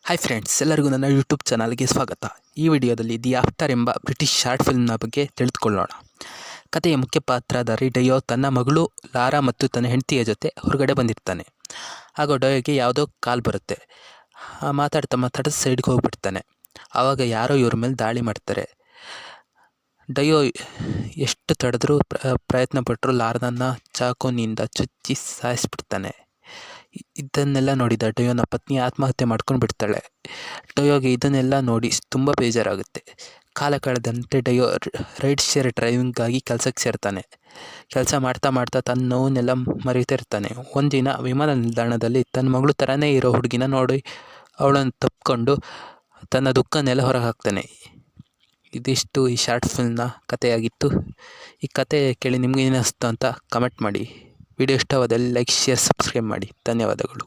Hi friends, ಎಲ್ಲರಿಗೂ ನನ್ನ YouTube ಚಾನಲ್ಗೆ ಸ್ವಾಗತ. ಈ ವಿಡಿಯೋದಲ್ಲಿ ದಿ ಆಫ್ಟರ್ ಎಂಬ ಬ್ರಿಟಿಷ್ ಶಾರ್ಟ್ ಫಿಲ್ಮ್ನ ಬಗ್ಗೆ ತಿಳಿದುಕೊಳ್ಳೋಣ. ಕಥೆಯ ಮುಖ್ಯ ಪಾತ್ರಧಾರಿ ಡಯೋ ತನ್ನ ಮಗಳು ಲಾರಾ ಮತ್ತು ತನ್ನ ಹೆಂಡತಿಯ ಜೊತೆ ಹೊರಗಡೆ ಬಂದಿರ್ತಾನೆ. ಆಗ ಡಯೋಗೆ ಯಾವುದೋ ಕಾಲ್ ಬರುತ್ತೆ. ಮಾತಾಡ್ತಾ ಸೈಡ್ಗೆ ಹೋಗ್ಬಿಡ್ತಾನೆ. ಆವಾಗ ಯಾರೋ ಇವ್ರ ಮೇಲೆ ದಾಳಿ ಮಾಡ್ತಾರೆ. ಡಯೋ ಎಷ್ಟು ತಡೆದ್ರೂ ಪ್ರಯತ್ನ ಪಟ್ಟರು ಲಾರನನ್ನು ಚಾಕುನಿಂದ ಚುಚ್ಚಿ ಸಾಯಿಸ್ಬಿಡ್ತಾನೆ. ಇದನ್ನೆಲ್ಲ ನೋಡಿದ ಡಯೋನ ಪತ್ನಿ ಆತ್ಮಹತ್ಯೆ ಮಾಡ್ಕೊಂಡು ಬಿಡ್ತಾಳೆ. ಡಯೋಗೆ ಇದನ್ನೆಲ್ಲ ನೋಡಿ ತುಂಬ ಬೇಜಾರಾಗುತ್ತೆ. ಕಾಲ ಕಳೆದಂತೆ ಡಯೋ ರೈಡ್ ಶೇರ್ ಡ್ರೈವಿಂಗಾಗಿ ಕೆಲಸಕ್ಕೆ ಸೇರ್ತಾನೆ. ಕೆಲಸ ಮಾಡ್ತಾ ತನ್ನ ನೋವನ್ನೆಲ್ಲ ಮರೀತಿರ್ತಾನೆ. ಒಂದಿನ ವಿಮಾನ ನಿಲ್ದಾಣದಲ್ಲಿ ತನ್ನ ಮಗಳು ಥರನೇ ಇರೋ ಹುಡುಗಿನ ನೋಡಿ ಅವಳನ್ನು ತಪ್ಪಿಕೊಂಡು ತನ್ನ ದುಃಖನೆಲ್ಲ ಹೊರಗೆ ಹಾಕ್ತಾನೆ. ಇದಿಷ್ಟು ಈ ಶಾರ್ಟ್ ಫಿಲ್ಮ್ನ ಕಥೆಯಾಗಿತ್ತು. ಈ ಕತೆ ಕೇಳಿ ನಿಮ್ಗೆ ಏನಿಸ್ತು ಅಂತ ಕಮೆಂಟ್ ಮಾಡಿ. ವಿಡಿಯೋ ಇಷ್ಟವಾದಲ್ಲಿ ಲೈಕ್, ಶೇರ್, ಸಬ್ಸ್ಕ್ರೈಬ್ ಮಾಡಿ. ಧನ್ಯವಾದಗಳು.